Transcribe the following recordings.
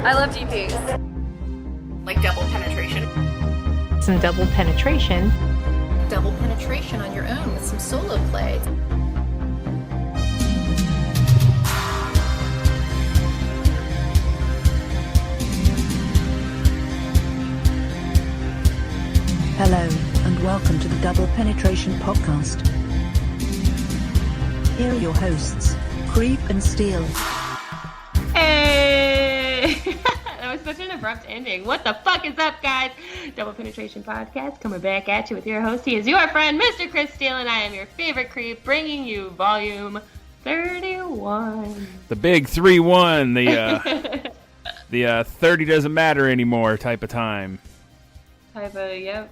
I love DPs. Like double penetration. Some double penetration. Double penetration on your own with some solo play. Hello, and welcome to the Double Penetration Podcast. Here are your hosts, Creep and Steel. Hey! That was such an abrupt ending. What the fuck is up, guys? Double Penetration Podcast coming back at you with your host. He is your friend, Mr. Kris Steele, and I am your favorite creep, bringing you volume 31. The big 3-1, the 30 doesn't matter anymore type of time. Yep.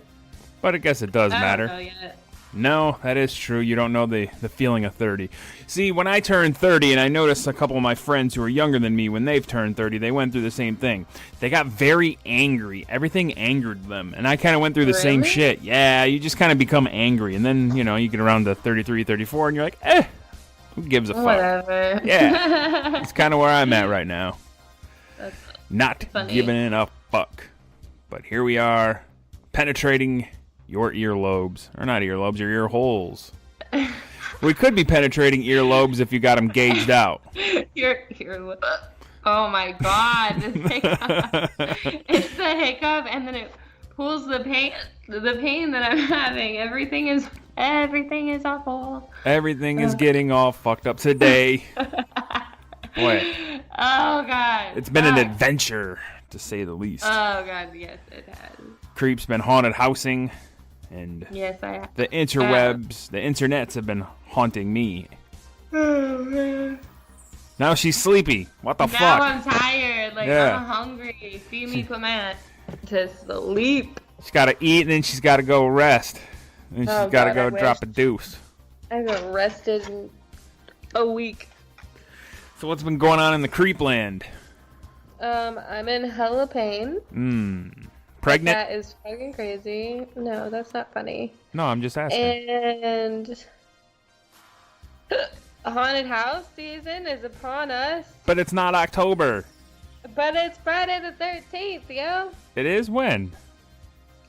But I guess it does matter. I don't know yet. No, that is true. You don't know the feeling of 30. See, when I turned 30, and I noticed a couple of my friends who are younger than me, when they've turned 30, they went through the same thing. They got very angry. Everything angered them. And I kind of went through the same shit. Yeah, you just kind of become angry. And then, you know, you get around to 33, 34, and you're like, who gives a fuck? Whatever. Yeah, it's kind of where I'm at right now. That's Not funny. giving a fuck. But here we are, penetrating your earlobes. Or not earlobes, your ear holes. We could be penetrating earlobes if you got them gauged out. Oh my god, this hiccup. It's the hiccup, and then it pulls the pain that I'm having. Everything is awful. Everything is getting all fucked up today. Boy, Oh god. it's been an adventure, to say the least. Oh god, yes, it has. Creep's been haunted housing, and Yes, I have. the interwebs, the internets have been haunting me. Oh man. Now she's sleepy. What the Now fuck? I'm tired. Like, Yeah. I'm hungry. Feed me, put my ass to sleep. She's got to eat, and then she's got to go rest. And she's Oh, got to God, go I drop a wish. deuce. I haven't rested in a week. So what's been going on in the Creepland? I'm in hella pain. Pregnant? That is fucking crazy. No, that's not funny. No, I'm just asking. And haunted house season is upon us. But it's not October. But it's Friday the 13th, yo. It is when?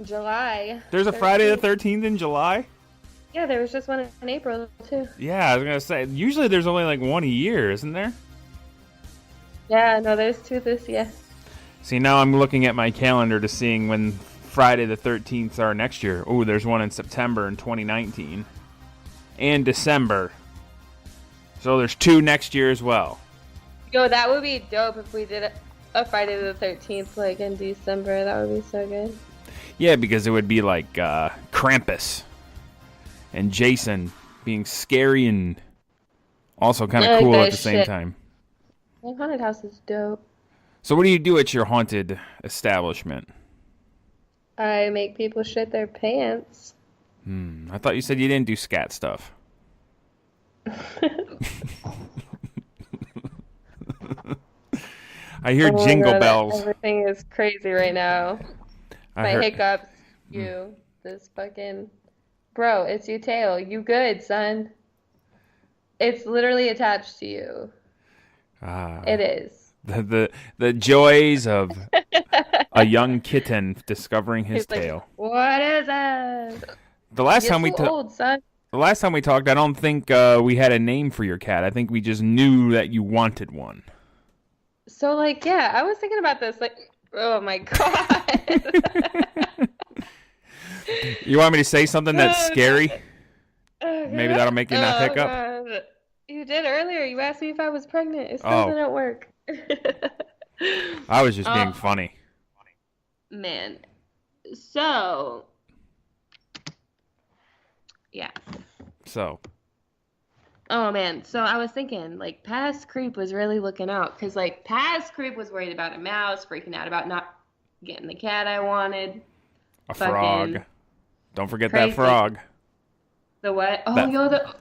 July. There's a Friday the 13th. 13th in July? Yeah, there was just one in April, too. Yeah, I was going to say, usually there's only like one a year, isn't there? Yeah, no, there's two this year. See, now I'm looking at my calendar to seeing when Friday the 13th are next year. Oh, there's one in September in 2019. And December. So there's two next year as well. Yo, that would be dope if we did a Friday the 13th, like, in December. That would be so good. Yeah, because it would be like Krampus and Jason being scary and also kind I of like cool that at the same shit. time. My haunted house is dope. So what do you do at your haunted establishment? I make people shit their pants. I thought you said you didn't do scat stuff. I hear Oh my jingle God, bells. Everything is crazy right now. I My heard- hiccups, this fucking... Bro, it's your tail. You good, son. It's literally attached to you. Ah, It is. the joys of a young kitten discovering his He's like, tail. what is it? The last You're time we too talked, old, son. I don't think we had a name for your cat. I think we just knew that you wanted one. So, like, yeah, I was thinking about this. Like, oh my God. You want me to say something that's scary? Okay. Maybe that'll make you not hiccup. God. You did earlier. You asked me if I was pregnant. It still Oh. didn't work. I was just being funny. Man. So, yeah. So, Oh, man. So I was thinking, like, past Creep was really looking out. Because, like, past Creep was worried about a mouse, freaking out about not getting the cat I wanted. a Fucking frog. Don't forget crazy. that frog. The what? Oh, That- yo, the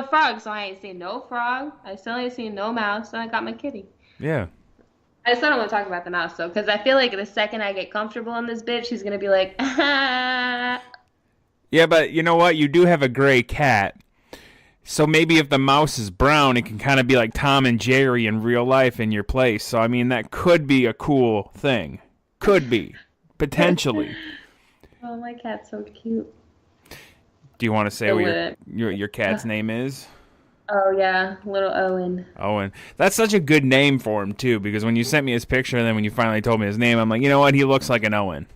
frog. So I ain't seen no frog. I still ain't seen no mouse. And I got my kitty. Yeah. I still don't want to talk about the mouse, though. Because I feel like the second I get comfortable in this bitch, she's going to be like, Yeah, but you know what? You do have a gray cat. So maybe if the mouse is brown, it can kind of be like Tom and Jerry in real life in your place. So, I mean, that could be a cool thing. Could be. Potentially. Oh, my cat's so cute. Do you want to say what your cat's name is? Oh, yeah. Little Owen. Owen. That's such a good name for him, too, because when you sent me his picture and then when you finally told me his name, I'm like, you know what? He looks like an Owen.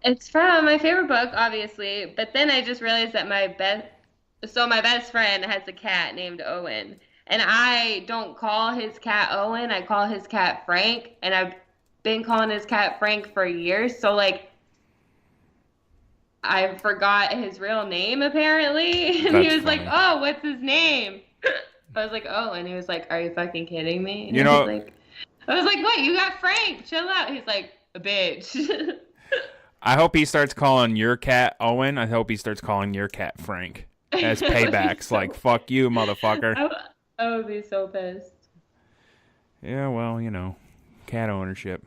It's from my favorite book, obviously, but then I just realized that my best friend has a cat named Owen, and I don't call his cat Owen, I call his cat Frank, and I've been calling his cat Frank for years, so, like, I forgot his real name, apparently. And he was like, oh, what's his name? I was like, oh, and he was like, are you fucking kidding me? And I was like, what? You got Frank. Chill out. He's like, a bitch. I hope he starts calling your cat Owen. I hope he starts calling your cat Frank as paybacks. Like, fuck you, motherfucker. I would be so pissed. Yeah, well, you know, cat ownership.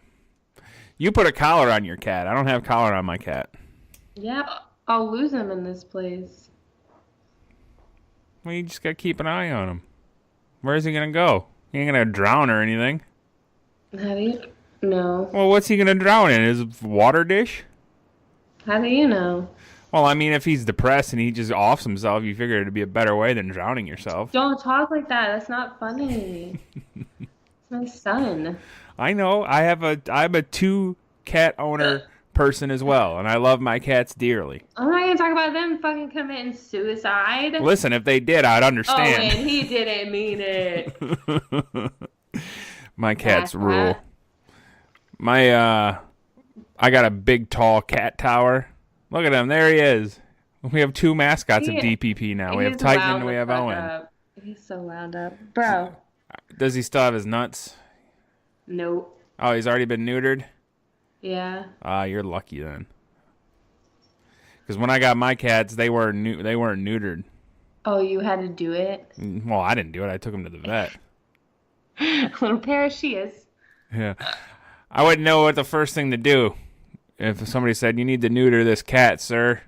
You put a collar on your cat. I don't have a collar on my cat. Yeah, I'll lose him in this place. Well, you just gotta keep an eye on him. Where's he gonna go? He ain't gonna drown or anything. How do you know? Well, what's he gonna drown in? His water dish? How do you know? Well, I mean, if he's depressed and he just offs himself, you figure it'd be a better way than drowning yourself. Don't talk like that. That's not funny. It's my son. I know. I'm a 2-cat owner person as well, and I love my cats dearly. I'm not gonna talk about them fucking committing suicide. Listen, if they did, I'd understand. Oh, and he didn't mean it. My cats rule. I got a big, tall cat tower. Look at him. There he is. We have 2 mascots of DPP now. We have Titan and we have Owen. He's so wound up. Bro. Does he still have his nuts? Nope. Oh, he's already been neutered? Yeah. You're lucky then. Because when I got my cats, they weren't neutered. Oh, you had to do it? Well, I didn't do it. I took them to the vet. Little pair of shears. Yeah. I wouldn't know what the first thing to do if somebody said, you need to neuter this cat, sir.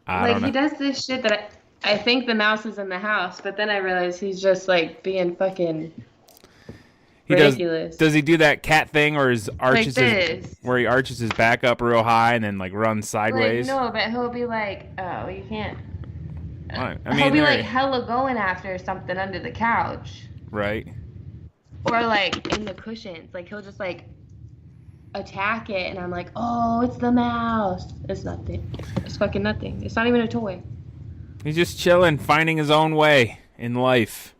I don't know. He does this shit that I think the mouse is in the house, but then I realize he's just, like, being fucking ridiculous. Does he do that cat thing where where he arches his back up real high and then, like, runs sideways? Like, no, but he'll be like, oh, you can't. I mean, he'll be, like, hella going after something under the couch. Right. Or, like, in the cushions. Like, he'll just, like, attack it, and I'm like, oh, it's the mouse. It's nothing. It's fucking nothing. It's not even a toy. He's just chilling, finding his own way in life.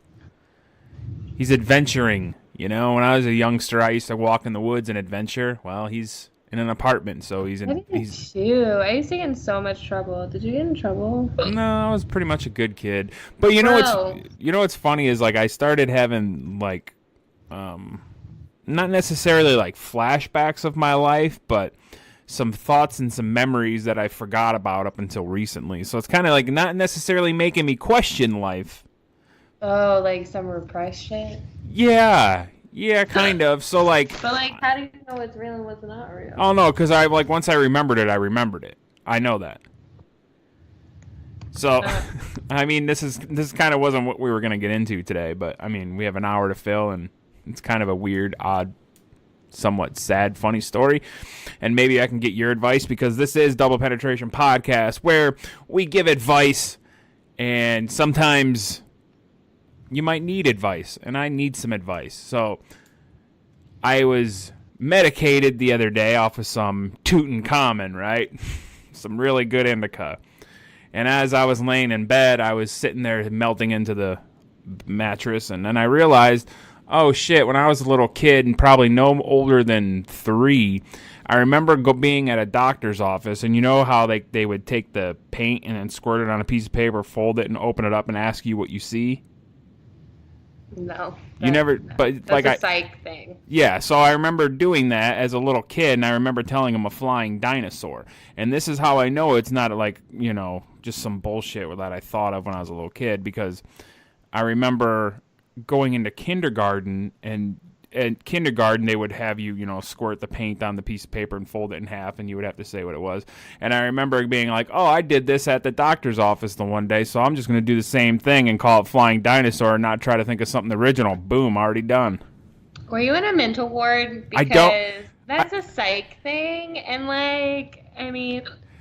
He's adventuring. You know, when I was a youngster, I used to walk in the woods and adventure. Well, he's in an apartment, so he's in. I used to get in so much trouble. Did you get in trouble? No, I was pretty much a good kid. But you know what's funny is, like, I started having, like, not necessarily like flashbacks of my life, but some thoughts and some memories that I forgot about up until recently. So it's kind of like not necessarily making me question life. Oh, like some repressed shit? Yeah, kind of. So like... But like, how do you know what's real and what's not real? Oh, no, because once I remembered it. I know that. So, I mean, this kind of wasn't what we were going to get into today, but I mean, we have an hour to fill, and it's kind of a weird, odd, somewhat sad, funny story. And maybe I can get your advice, because this is Double Penetration Podcast, where we give advice, and sometimes you might need advice, and I need some advice. So I was medicated the other day off of some Tutankhamun, right? Some really good indica. And as I was laying in bed, I was sitting there melting into the mattress, and then I realized, oh shit, when I was a little kid and probably no older than 3, I remember being at a doctor's office, and you know how they would take the paint and then squirt it on a piece of paper, fold it, and open it up and ask you what you see? No. You never, but like a psych thing. Yeah, so I remember doing that as a little kid, and I remember telling him a flying dinosaur. And this is how I know it's not like, just some bullshit that I thought of when I was a little kid, because I remember going into kindergarten and at kindergarten, they would have you, squirt the paint on the piece of paper and fold it in half, and you would have to say what it was. And I remember being like, oh, I did this at the doctor's office the one day, so I'm just going to do the same thing and call it Flying Dinosaur and not try to think of something original. Boom, already done. Were you in a mental ward? Because that's a psych thing, and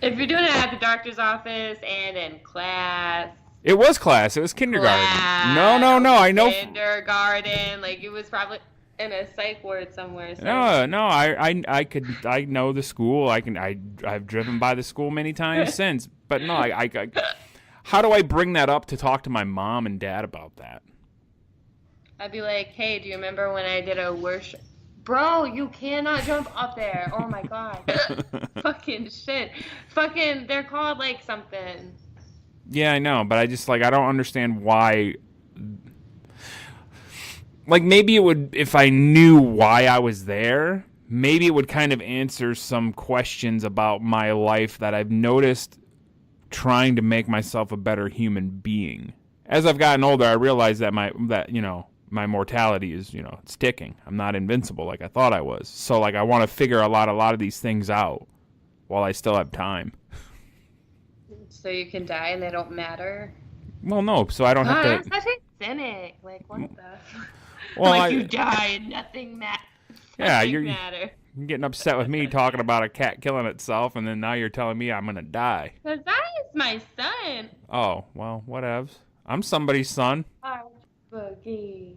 if you're doing it at the doctor's office and in class. It was class. It was kindergarten. No. I know. Kindergarten. It was probably in a psych ward somewhere. So. No. I know the school. I've driven by the school many times since. But no, I how do I bring that up to talk to my mom and dad about that? I'd be like, hey, do you remember when I did a worship? Bro, you cannot jump up there. Oh my god. Fucking shit. Fucking, they're called something. Yeah, I know, but I just I don't understand why. Maybe it would, if I knew why I was there, maybe it would kind of answer some questions about my life that I've noticed trying to make myself a better human being. As I've gotten older, I realize that my mortality is, it's ticking. I'm not invincible like I thought I was. So I want to figure a lot of these things out while I still have time. So you can die and they don't matter? Well, no, so I don't have to... You're such a cynic. What the... Well, you die and nothing matters. Yeah, you're getting upset with me talking about a cat killing itself, and then now you're telling me I'm going to die. Because that is my son. Oh, well, whatevs. I'm somebody's son. Boogie.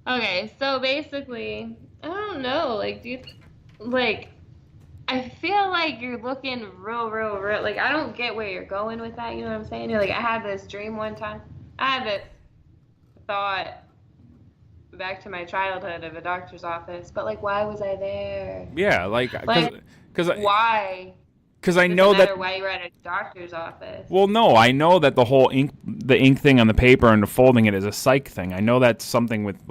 Okay, so basically, I don't know, I feel like you're looking real, I don't get where you're going with that, you know what I'm saying? You're I had this dream one time. I had this thought back to my childhood of a doctor's office, but why was I there? Yeah, because why? Because I know that why you were at a doctor's office. Well, no, I know that the whole the ink thing on the paper and the folding it is a psych thing. I know that's something with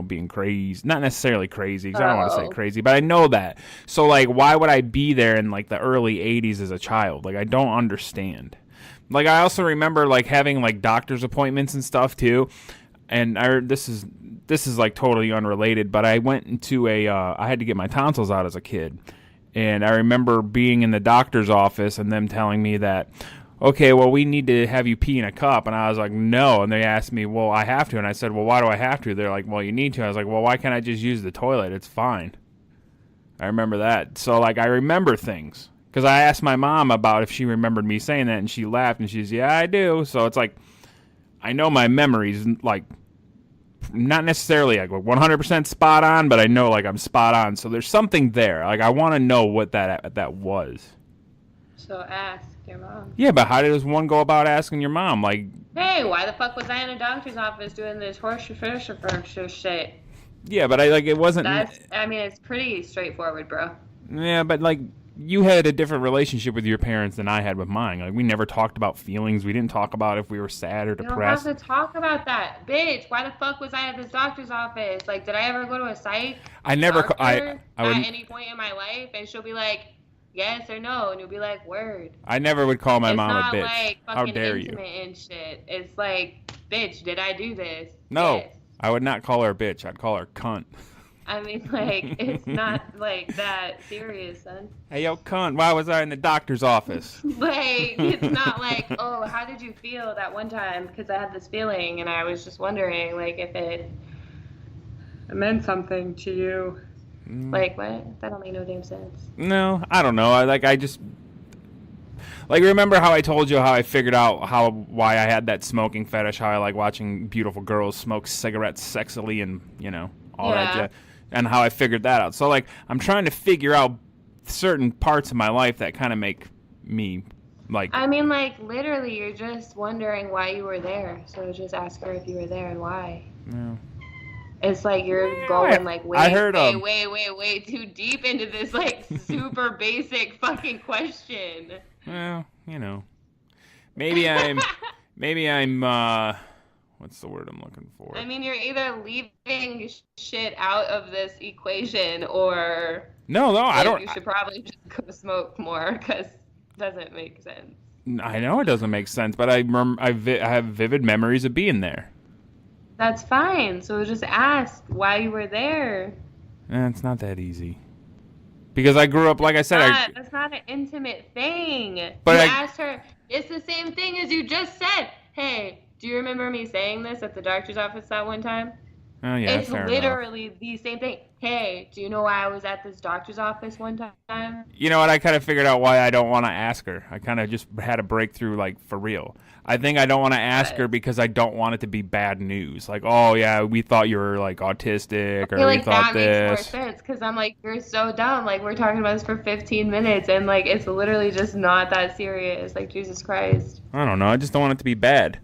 being crazy, not necessarily crazy. Because I don't want to say crazy, but I know that. So why would I be there in the early '80s as a child? I don't understand. I also remember having doctor's appointments and stuff too. And this is totally unrelated, but I went into I had to get my tonsils out as a kid. And I remember being in the doctor's office and them telling me that, okay, well, we need to have you pee in a cup. And I was like, no. And they asked me, well, I have to. And I said, well, why do I have to? They're like, well, you need to. I was like, well, why can't I just use the toilet? It's fine. I remember that. So, I remember things. Because I asked my mom about if she remembered me saying that, and she laughed, and she's, yeah, I do. So it's I know my memories, not necessarily 100% spot on, but I know I'm spot on. So there's something there. I want to know what that was. So ask your mom. Yeah, but how does one go about asking your mom? Hey, why the fuck was I in a doctor's office doing this horse shit? Yeah, but it wasn't. It's pretty straightforward, bro. Yeah, but you had a different relationship with your parents than I had with mine. We never talked about feelings. We didn't talk about if we were sad or depressed. You don't have to talk about that. Bitch, why the fuck was I at this doctor's office? Did I ever go to a psych? I never... at any point in my life? And she'll be like, yes or no. And you'll be like, word. I never would call my mom a bitch. It's not How fucking dare intimate you? and shit. It's bitch, did I do this? No, yes. I would not call her a bitch. I'd call her cunt. It's not that serious, son. Hey, yo, cunt, why was I in the doctor's office? It's not oh, how did you feel that one time? Because I had this feeling, and I was just wondering, if it meant something to you. What? That don't make no damn sense. No, I don't know. I just... remember how I told you how I figured out why I had that smoking fetish, how I like watching beautiful girls smoke cigarettes sexily and, all that jazz. And how I figured that out. So, I'm trying to figure out certain parts of my life that kind of make me, literally, you're just wondering why you were there. So just ask her if you were there and why. Yeah. It's you're going, way too deep into this, super basic fucking question. Well, maybe I'm, what's the word I'm looking for? You're either leaving shit out of this equation or... No, I don't... You should probably just go smoke more because it doesn't make sense. I know it doesn't make sense, but I have vivid memories of being there. That's fine. So just ask why you were there. It's not that easy. Because I grew up, like I said, That's not an intimate thing. But You I- asked her. It's the same thing as you just said. Hey, do you remember me saying this at the doctor's office that one time? oh yeah, It's fair enough. literally the same thing. Hey, do you know why I was at this doctor's office one time? You know what? I kind of figured out why I don't want to ask her. I kind of just had a breakthrough, like, for real. I think I don't want to ask her because I don't want it to be bad news. Like, oh, yeah, we thought you were, like, autistic, or I feel we like thought that makes more this. sense because I'm like, you're so dumb. Like, we're talking about this for 15 minutes and, like, it's literally just not that serious. Like, Jesus Christ. I don't know. I just don't want it to be bad.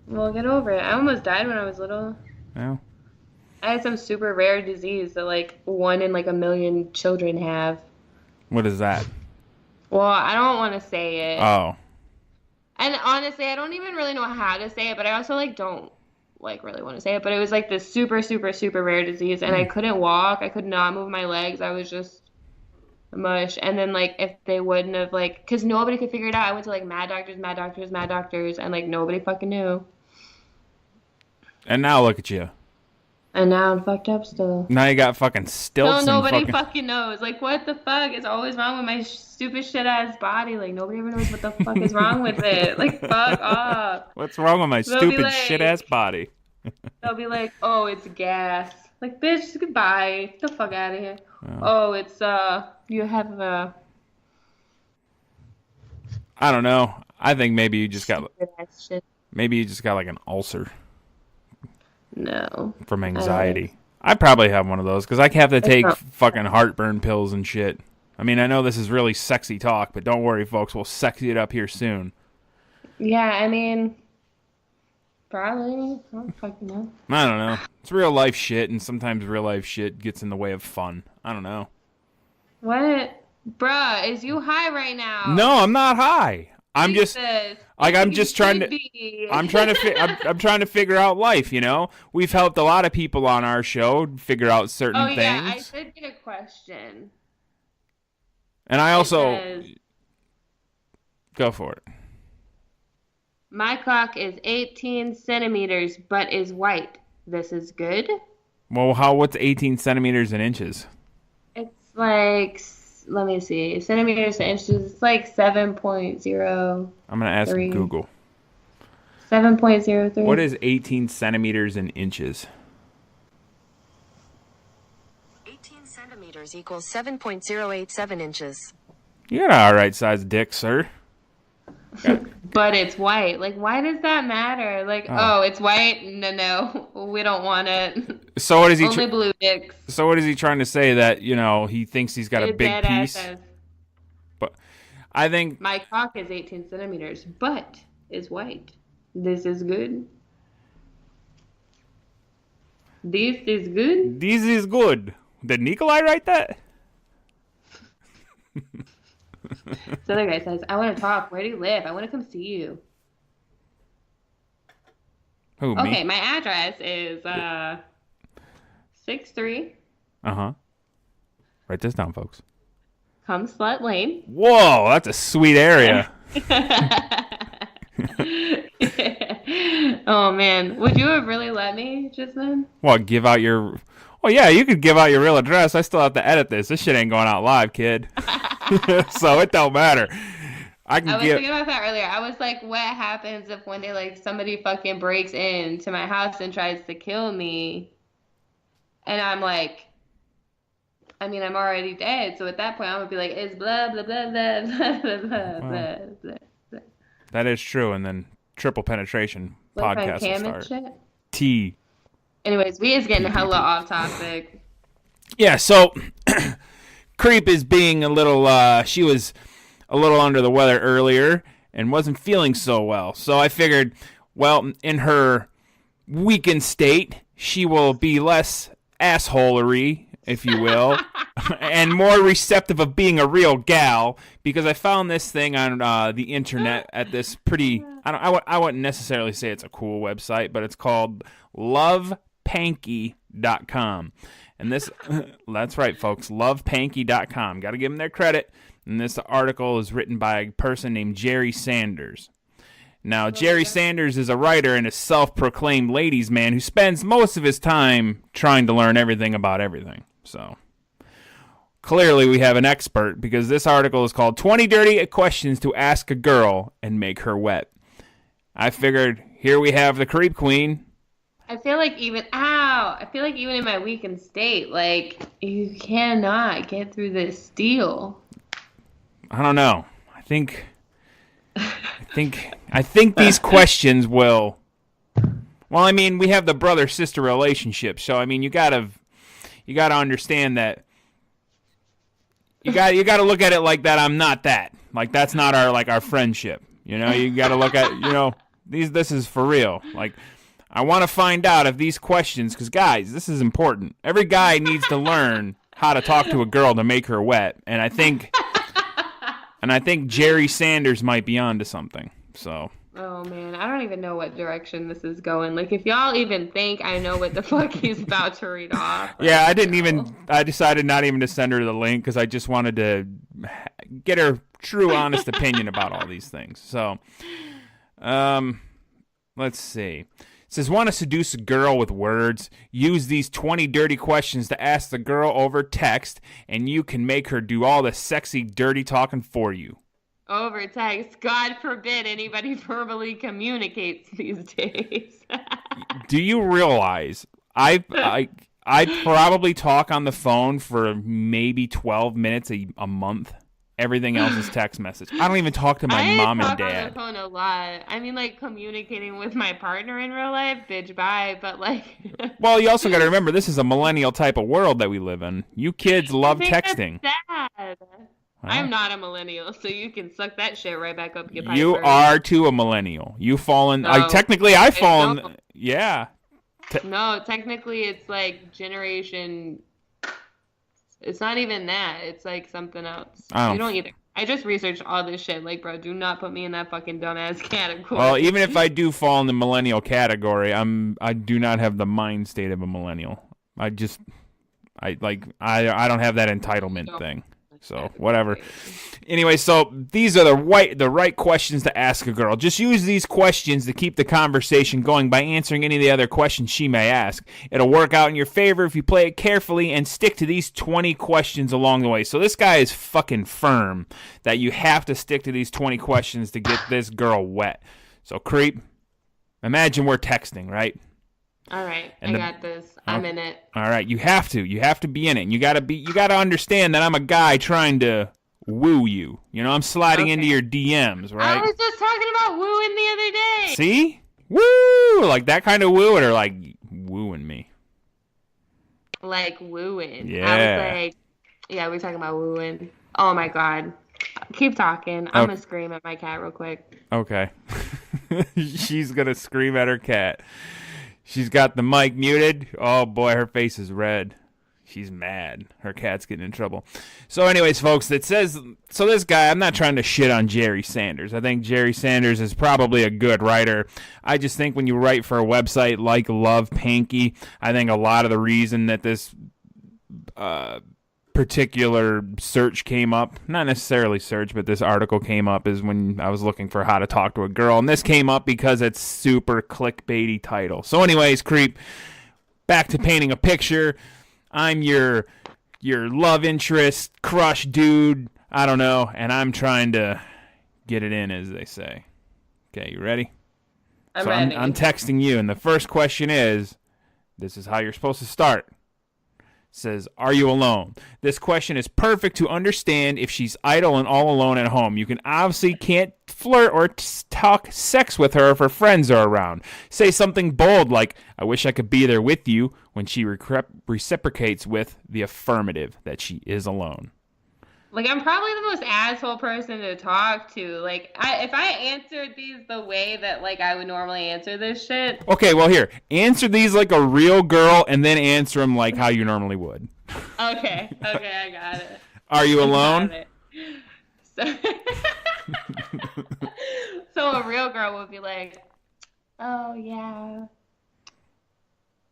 Well, get over it. I almost died when I was little. Well, I had some super rare disease that, like, 1 in, like, a million children have. what is that? Well, I don't want to say it. Oh. And honestly, I don't even really know how to say it, but I also, like, don't, like, really want to say it. But it was, like, this super, super, super rare disease, and I couldn't walk. I could not move my legs. I was just mush. And then, like, if they wouldn't have, like, because nobody could figure it out. I went to, like, mad doctors, and, like, nobody fucking knew. And now look at you. And now I'm fucked up still. Now you got fucking No, stilts nobody and fucking knows. Like, what the fuck is always wrong with my stupid shit-ass body? Like, nobody ever knows what the fuck is wrong with it. Like, fuck off. What's wrong with my They'll be stupid like- shit-ass body? They'll be like, oh, it's gas. Like, bitch, goodbye. Get the fuck out of here. Oh, it's, you have, I don't know. I think maybe you just got stupid-ass shit. like an ulcer No. from anxiety. I probably have one of those because I have to take not- fucking heartburn pills and shit. I mean, I know this is really sexy talk, but don't worry, folks. We'll sexy it up here soon. Yeah, I mean, probably. I don't fucking know. I don't know. It's real life shit, and sometimes real life shit gets in the way of fun. I don't know. What? Bruh, is you high right now? No, I'm not high. I'm just Jesus. like I'm You just trying should to. be. I'm trying to. I'm trying to figure out life. You know, we've helped a lot of people on our show figure out certain Oh, yeah, I things, did get a question. and I also It says, go for it. my cock is 18 centimeters, but is white. This is good? Well, what's 18 centimeters in inches? It's like, let me see, centimeters to inches. It's like 7.0, I'm gonna ask 3. Google. 7.03. What is 18 centimeters in inches? 18 centimeters equals 7.087 inches. You got an all right sized dick, sir. But it's white. Like, why does that matter? Like, oh, it's white? No, we don't want it. So what is he? Only blue dicks. So what is he trying to say, that he thinks he's got a It big dead ass piece? says, But I think my cock is 18 centimeters, but is white. This is good. This is good. this is good. Did Nikolai write that? This other guy says, I want to talk. Where do you live? I want to come see you. Who, me? Okay, my address is 63 Write this down, folks. Come Slut Lane. Whoa, that's a sweet area. Oh man, would you have really let me just then? What, give out your... Well, yeah, you could give out your real address. I still have to edit this. This shit ain't going out live, kid. So it don't matter. I I was thinking about that earlier. I was like, what happens if one day like somebody fucking breaks into my house and tries to kill me? And I'm like, I mean, I'm already dead. So at that point, I would be like, it's blah, blah, blah, blah, blah, blah, blah, blah, blah, blah. That is true, and then triple penetration Like my podcast cam will and start. shit. T. Anyways, we is getting hella off topic. Yeah, so Creep is being a little, she was a little under the weather earlier and wasn't feeling so well. So I figured, well, in her weakened state, she will be less assholery, if you will, and more receptive of being a real gal, because I found this thing on the internet at this pretty, I wouldn't necessarily say it's a cool website, but it's called lovepanky.com. And this, that's right, folks, lovepanky.com. Got to give them their credit. And this article is written by a person named Gerry Sanders. Now, Gerry Sanders is a writer and a self-proclaimed ladies' man who spends most of his time trying to learn everything about everything. So, clearly we have an expert because this article is called 20 Dirty Questions to Ask a Girl and Make Her Wet. I figured here we have the Creep Queen. I feel like even in my weakened state, like, you cannot get through this deal. I don't know. I think these questions will. Well, I mean, we have the brother-sister relationship, so I mean, you gotta understand that. You gotta look at it like that. I'm not that. Like that's not our friendship. You know, you gotta look at this is for real. Like, I want to find out if these questions, because guys, this is important. Every guy needs to learn how to talk to a girl to make her wet, and I think Gerry Sanders might be onto something. So. Oh man, I don't even know what direction this is going. Like, if y'all even think I know what the fuck he's about to read off. Yeah, I decided not even to send her the link because I just wanted to get her true, honest opinion about all these things. So, let's see. It says, want to seduce a girl with words? Use these 20 dirty questions to ask the girl over text, and you can make her do all the sexy, dirty talking for you. Over text. God forbid anybody verbally communicates these days. Do you realize I probably talk on the phone for maybe 12 minutes a month? Everything else is text message. I don't even talk to my mom and dad. I talk on the phone a lot. I mean, like, communicating with my partner in real life, bitch, bye. But, like... Well, you also got to remember, this is a millennial type of world that we live in. You kids love texting. That's sad. I'm not a millennial, so you can suck that shit right back up your pipe. You are, too, a millennial. You've fallen... No, technically, I've fallen... No. Yeah. No, technically, it's, like, generation... It's not even that. It's like something else. You don't either. I just researched all this shit. Like, bro, do not put me in that fucking dumbass category. Well, even if I do fall in the millennial category, I do not have the mind state of a millennial. I don't have that entitlement thing. So whatever. Anyway, so these are the right questions to ask a girl. Just use these questions to keep the conversation going by answering any of the other questions she may ask. It'll work out in your favor if you play it carefully and stick to these 20 questions along the way. So this guy is fucking firm that you have to stick to these 20 questions to get this girl wet. So Creep, imagine we're texting, right? All right, I got this. I'm in it. All right, you have to be in it. You gotta understand that I'm a guy trying to woo you. You know, I'm sliding into your DMs, right? I was just talking about wooing the other day. See? Woo! Like that kind of woo, or like wooing me? Like wooing. Yeah. I was like, yeah, we're talking about wooing. Oh my God. Keep talking. I'm gonna scream at my cat real quick. Okay. She's gonna scream at her cat. She's got the mic muted. Oh, boy, her face is red. She's mad. Her cat's getting in trouble. So anyways, folks, it says... So this guy, I'm not trying to shit on Gerry Sanders. I think Gerry Sanders is probably a good writer. I just think when you write for a website like Love Panky, I think a lot of the reason that this particular search came up, not necessarily search, but this article came up is when I was looking for how to talk to a girl, and this came up because it's super clickbaity title. So anyways, Creep, back to painting a picture. I'm your love interest, crush dude, I don't know, and I'm trying to get it in, as they say. Okay, you ready? I'm ready. I'm texting you, and the first question is, this is how you're supposed to start. Says, are you alone? This question is perfect to understand if she's idle and all alone at home. You can obviously can't flirt or talk sex with her if her friends are around. Say something bold like, I wish I could be there with you, when she reciprocates with the affirmative that she is alone. Like, I'm probably the most asshole person to talk to. Like, if I answered these the way that, like, I would normally answer this shit. Okay, well, here. Answer these like a real girl and then answer them like how you normally would. Okay, I got it. Are you alone? So a real girl would be like, oh, yeah.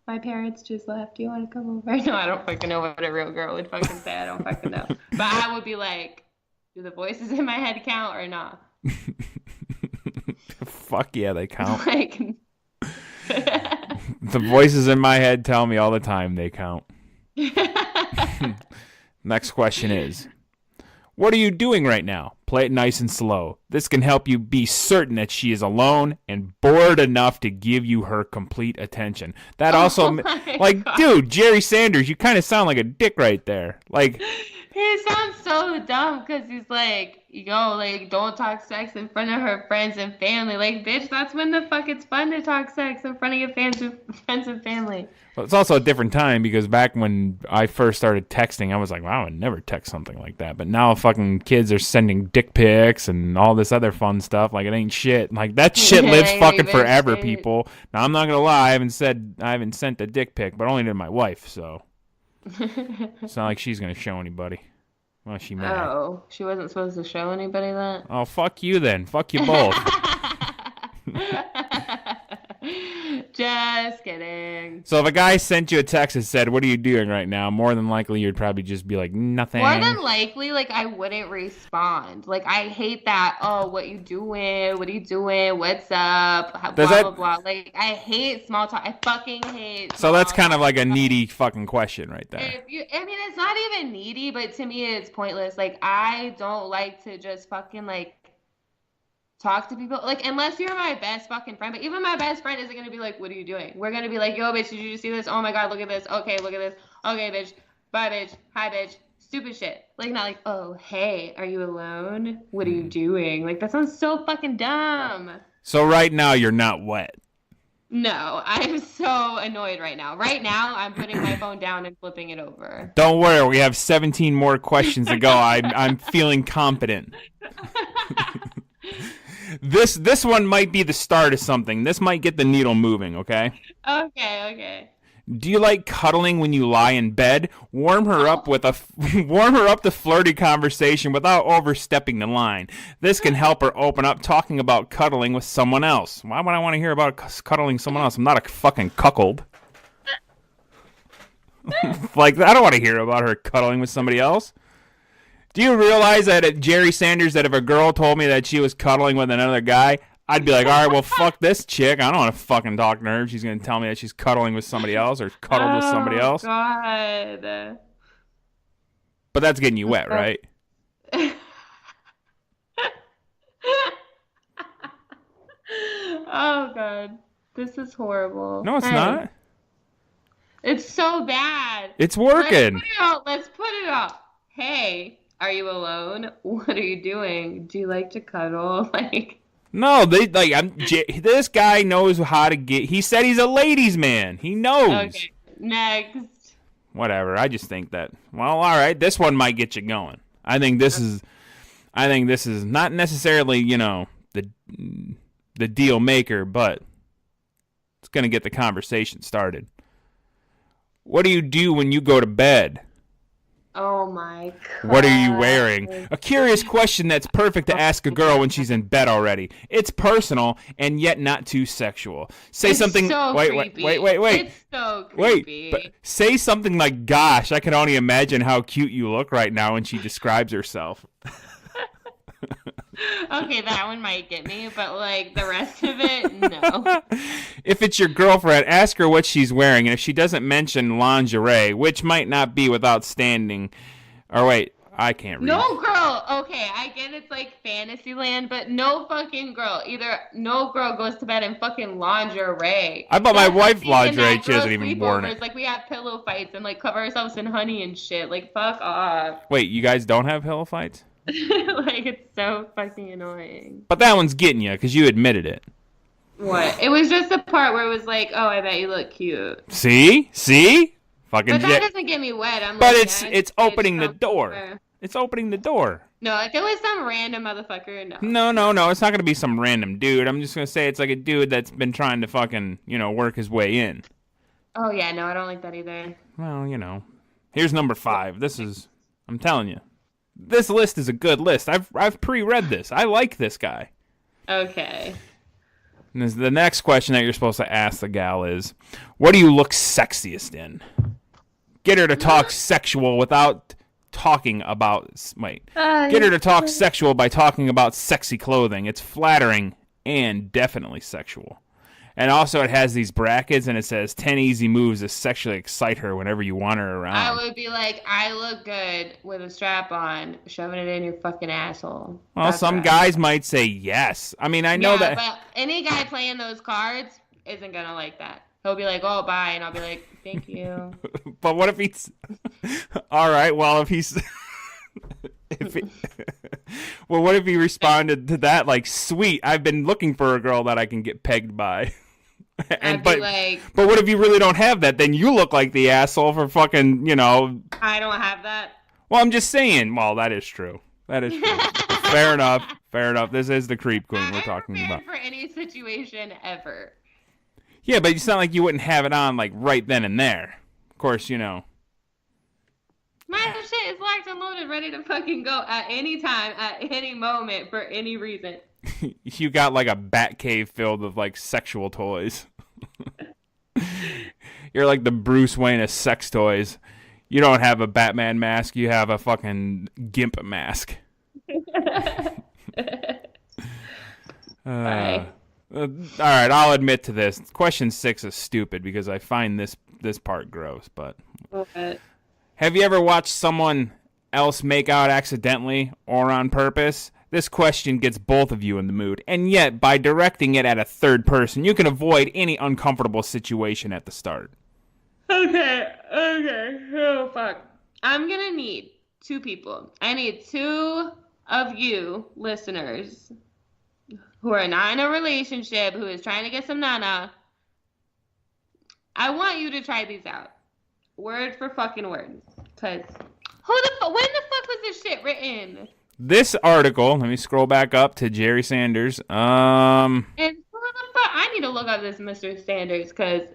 My parents just left. Do you want to come over? No, I don't fucking know what a real girl would fucking say. I don't fucking know. But I would be like, do the voices in my head count or not? Fuck yeah, they count. Like, The voices in my head tell me all the time they count. Next question is, what are you doing right now? Play it nice and slow. This can help you be certain that she is alone and bored enough to give you her complete attention. That also, like, God. dude, Gerry Sanders, you kind of sound like a dick right there. Like, he sounds so dumb because he's like, yo, like, don't talk sex in front of her friends and family. Like, bitch, that's when the fuck it's fun to talk sex in front of your friends and family. well, it's also a different time because back when I first started texting, I was like, wow, I would never text something like that. But now fucking kids are sending dick pics and all this other fun stuff. Like, it ain't shit. Like, that shit lives fucking forever, people. Now, I'm not going to lie. I haven't sent a dick pic, but only to my wife, so. It's not like she's going to show anybody. Well, she may. Oh, she wasn't supposed to show anybody that? Oh, fuck you then. Fuck you both. Just kidding. So if a guy sent you a text and said, what are you doing right now? More than likely, you'd probably just be like, nothing. More than likely, like, I wouldn't respond. Like, I hate that, oh, what you doing? What are you doing? What's up? Blah, blah. Like, I hate small talk. I fucking hate So that's kind of like a talk. needy fucking question right there. I mean, it's not even needy, but to me, it's pointless. Like, I don't like to just fucking, like, talk to people, like, unless you're my best fucking friend. But even my best friend isn't gonna be like, what are you doing? We're gonna be like, yo, bitch, did you just see this? Oh my god, look at this. Okay, look at this. Okay, bitch. Bye, bitch. Hi, bitch. Stupid shit. Like, not like, oh, hey, are you alone? What are you doing? Like, that sounds so fucking dumb. So right now, you're not wet. No, I'm so annoyed right now. Right now, I'm putting my phone down and flipping it over. Don't worry, we have 17 more questions to go. I'm feeling confident. This one might be the start of something. This might get the needle moving, okay? Okay. Do you like cuddling when you lie in bed? Warm her up to flirty conversation without overstepping the line. This can help her open up talking about cuddling with someone else. Why would I want to hear about cuddling someone else? I'm not a fucking cuckold. Like, I don't want to hear about her cuddling with somebody else. Do you realize that at Gerry Sanders, that if a girl told me that she was cuddling with another guy, I'd be like, all right, well, fuck this chick. I don't want to fucking talk to her if she's going to tell me that she's cuddling with somebody else or cuddled with somebody else. Oh, God. But that's getting you wet, right? Oh, God. This is horrible. No, it's not. It's so bad. It's working. Let's put it up. Hey, are you alone? What are you doing? Do you like to cuddle? Like... No, this guy knows how to get. He said he's a ladies' man. He knows. Okay, next. Whatever. I just think that. Well, all right. This one might get you going. I think this is not necessarily, the deal maker, but it's gonna get the conversation started. What do you do when you go to bed? Oh my God. What are you wearing? A curious question that's perfect to ask a girl when she's in bed already. It's personal and yet not too sexual. Say It's something. so wait. It's so creepy. Wait, but say something like, "Gosh, I can only imagine how cute you look right now," when she describes herself. Okay, that one might get me, but like the rest of it, no. If it's your girlfriend, ask her what she's wearing, and if she doesn't mention lingerie, which might not be without standing, or wait, I can't read. No girl. Okay, I get it's like fantasy land, but no fucking girl. Either no girl goes to bed in fucking lingerie. I bought my wife lingerie. She Girl hasn't even worn it. sleepovers, like we have pillow fights and like cover ourselves in honey and shit. Like fuck off. Wait, you guys don't have pillow fights? Like it's so fucking annoying. But that one's getting you because you admitted it. What? It was just the part where it was like, oh, I bet you look cute. See? Fucking. But that doesn't get me wet. But like, it's opening the door. Over. It's opening the door. No, if it was some random motherfucker, no. No. It's not gonna be some random dude. I'm just gonna say it's like a dude that's been trying to fucking, work his way in. Oh yeah, no, I don't like that either. Well, here's number 5. I'm telling you, this list is a good list. I've pre-read this. I like this guy. Okay. And the next question that you're supposed to ask the gal is, what do you look sexiest in? Get her to talk sexual without talking about... Get her to talk sexual by talking about sexy clothing. It's flattering and definitely sexual. And also it has these brackets and it says 10 easy moves to sexually excite her whenever you want her around. I would be like, I look good with a strap on, shoving it in your fucking asshole. Well, some guys might say yes. I mean, I know that. But any guy playing those cards isn't going to like that. He'll be like, oh, bye. And I'll be like, thank you. But what if he's... All right, well, if he's... Well, what if he responded to that like, sweet, I've been looking for a girl that I can get pegged by. But what if you really don't have that? Then you look like the asshole for fucking, I don't have that. Well, I'm just saying. Well, that is true. That is true. Fair enough. This is the Creep Queen we're talking about. For any situation ever. Yeah, but it's not like you wouldn't have it on like right then and there. Of course, My shit is locked and loaded, ready to fucking go at any time, at any moment, for any reason. You got like a bat cave filled with like sexual toys. You're like the Bruce Wayne of sex toys. You don't have a Batman mask, you have a fucking gimp mask. All right, I'll admit to this. Question 6 is stupid because I find this part gross, but Okay. Have you ever watched someone else make out accidentally or on purpose? This question gets both of you in the mood, and yet by directing it at a third person, you can avoid any uncomfortable situation at the start. Okay. Oh, fuck. I'm gonna need 2 people. I need 2 of you listeners who are not in a relationship, who is trying to get some nana. I want you to try these out. Word for fucking word. Because when the fuck was this shit written? This article, let me scroll back up to Gerry Sanders. And who the fuck? I need to look up this Mr. Sanders, because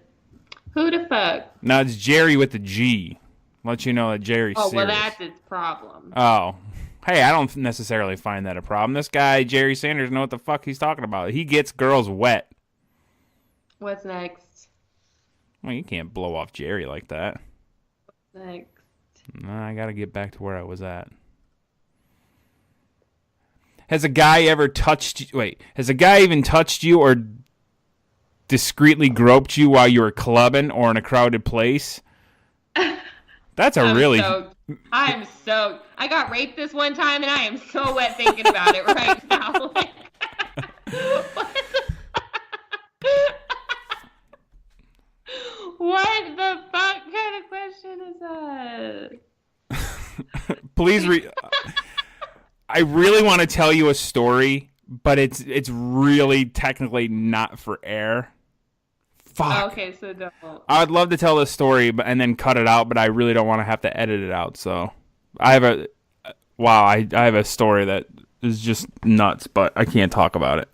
who the fuck? No, it's Gerry with the G. Let you know that Gerry's serious. Well, that's its problem. Oh. Hey, I don't necessarily find that a problem. This guy, Gerry Sanders, know what the fuck he's talking about. He gets girls wet. What's next? Well, you can't blow off Gerry like that. What's next? No, I gotta get back to where I was at. Has a guy even touched you or discreetly groped you while you were clubbing or in a crowded place? That's a I'm soaked. I got raped this one time and I am so wet thinking about it right now. What the fuck kind of question is that? Please I really want to tell you a story, but it's really technically not for air. Fuck. Okay, so don't. I'd love to tell this story and then cut it out, but I really don't want to have to edit it out. So I have a story that is just nuts, but I can't talk about it.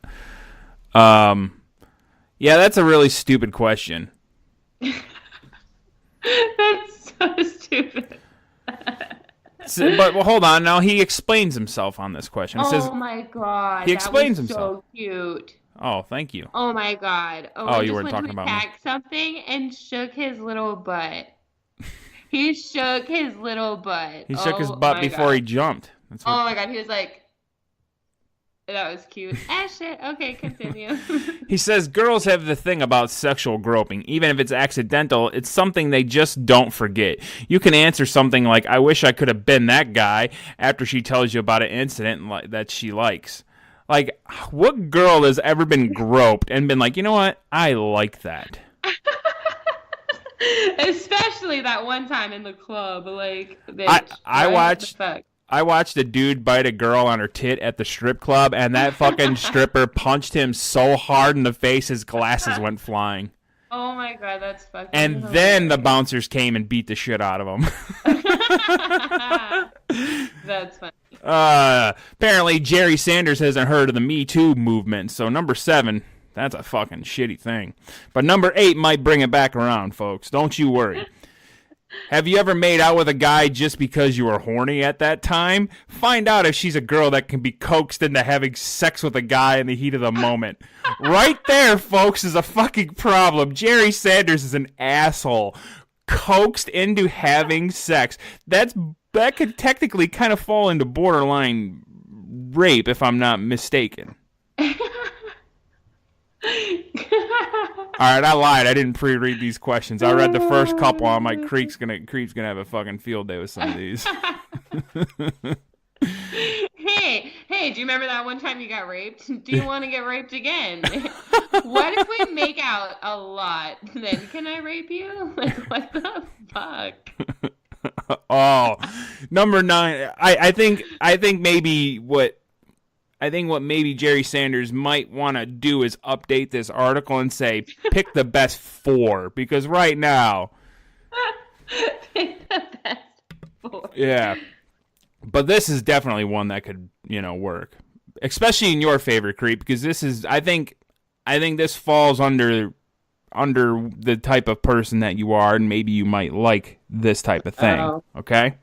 Yeah, that's a really stupid question. That's so stupid. But hold on, now he explains himself on this question. My god, he explains that was himself. So cute. Oh, thank you. Oh my god. You weren't talking about me. He something and shook his little butt. He shook his little butt. He shook his butt before he jumped. Oh my god, he was like, that was cute. Shit. Okay, continue. He says girls have the thing about sexual groping. Even if it's accidental, it's something they just don't forget. You can answer something like, I wish I could have been that guy, after she tells you about an incident that she likes. Like, what girl has ever been groped and been like, you know what? I like that. Especially that one time in the club. Like, bitch, I watched a dude bite a girl on her tit at the strip club, and that fucking stripper punched him so hard in the face his glasses went flying. Oh my god, that's fucking And hilarious. Then the bouncers came and beat the shit out of him. That's funny. Apparently Gerry Sanders hasn't heard of the Me Too movement, so number 7, that's a fucking shitty thing. But number 8 might bring it back around, folks. Don't you worry. Have you ever made out with a guy just because you were horny at that time? Find out if she's a girl that can be coaxed into having sex with a guy in the heat of the moment. Right there, folks, is a fucking problem. Gerry Sanders is an asshole. Coaxed into having sex. That could technically kind of fall into borderline rape, if I'm not mistaken. All right, I lied. I didn't pre-read these questions. I read the first couple. I'm like, Creep's gonna have a fucking field day with some of these. Hey, do you remember that one time you got raped? Do you want to get raped again? What if we make out a lot? Then can I rape you? Like, what the fuck? Oh, number 9. I think maybe what maybe Gerry Sanders might want to do is update this article and say pick the best 4, because right now Pick the best 4. Yeah. But this is definitely one that could, work. Especially in your favorite creep, because this is I think this falls under the type of person that you are, and maybe you might like this type of thing. Oh. Okay?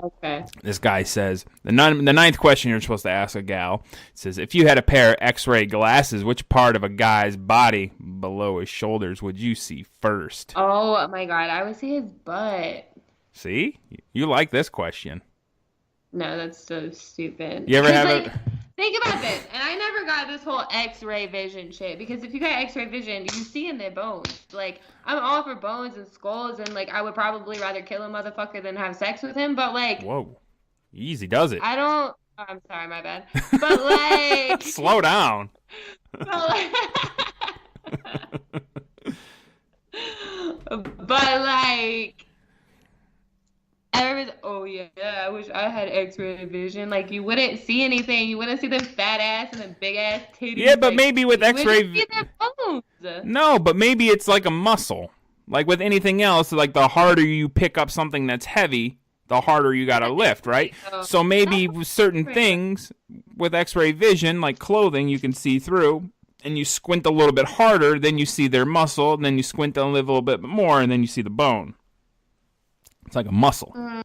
Okay. This guy says, the 9th question you're supposed to ask a gal, says, if you had a pair of X-ray glasses, which part of a guy's body below his shoulders would you see first? Oh my god, I would see his butt. See? You like this question. No, that's so stupid. You ever have Think about this, and I never got this whole X-ray vision shit, because if you got X-ray vision, you see in their bones. Like, I'm all for bones and skulls, and, like, I would probably rather kill a motherfucker than have sex with him, but, like... Whoa. Easy does it. I don't... Oh, I'm sorry, my bad. But, like... Slow down. But, like... Everybody's, oh yeah, I wish I had X-ray vision. Like, you wouldn't see anything. You wouldn't see them fat ass and them big ass titties. Yeah, but like, maybe with X-ray vision. No, but maybe it's like a muscle. Like with anything else, like the harder you pick up something that's heavy, the harder you gotta lift, right? So maybe with certain things with X-ray vision, like clothing, you can see through, and you squint a little bit harder, then you see their muscle, and then you squint a little bit more, and then you see the bone. It's like a muscle. I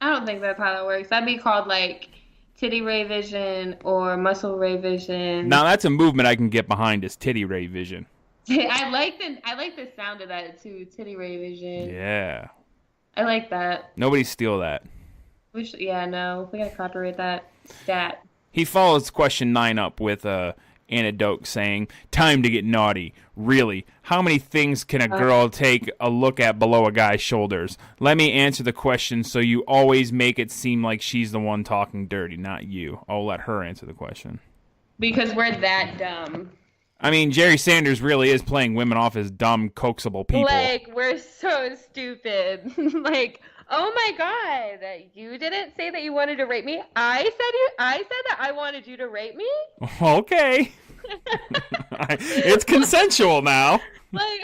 don't think that's how that works. That'd be called like titty ray vision or muscle ray vision. Now that's a movement I can get behind, is titty ray vision. I like the sound of that too. Titty ray vision. Yeah. I like that. Nobody steal that. We gotta copyright that stat. He follows question 9 up with a anecdote saying, time to get naughty. Really, how many things can a girl take a look at below a guy's shoulders? Let me answer the question so you always make it seem like she's the one talking dirty, not you. I'll let her answer the question. Because we're that dumb. I mean, Gerry Sanders really is playing women off as dumb, coaxable people. Like, we're so stupid. Like, oh my god, you didn't say that you wanted to rape me. I said that I wanted you to rape me. Okay. It's consensual now. Like,